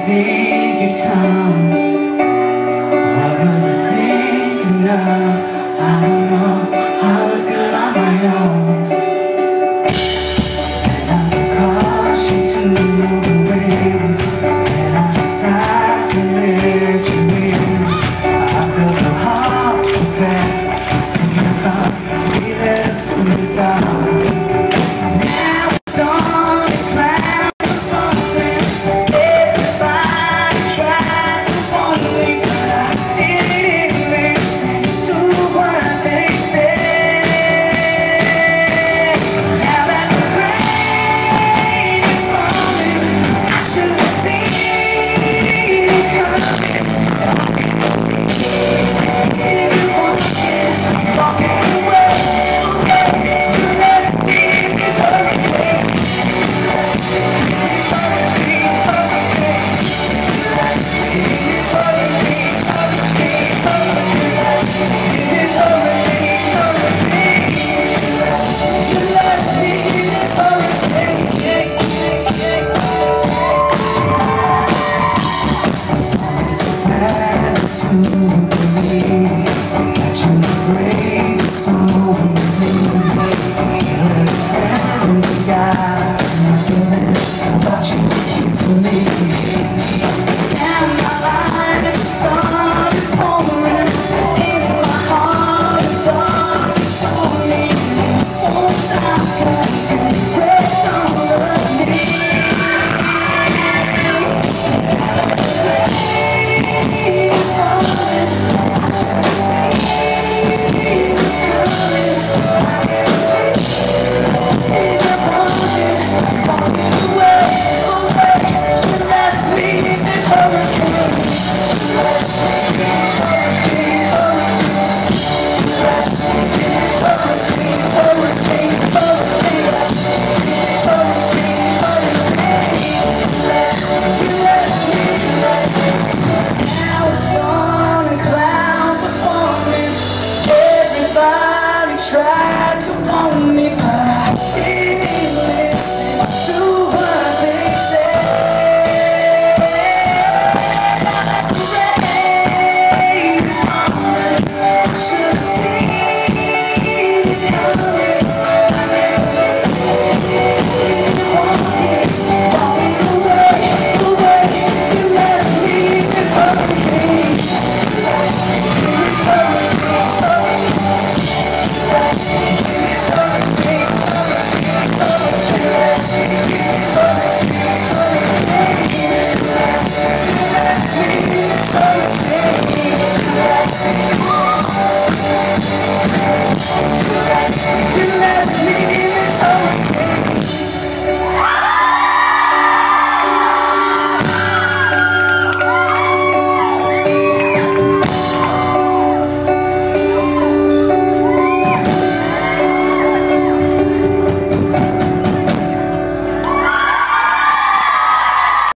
think you'd come? What was I thinking of? I don't know, I was good on my own. And I took caution to the wind when I decided to let you in. I feel so hard to vent, singing songs, feelings to the dark.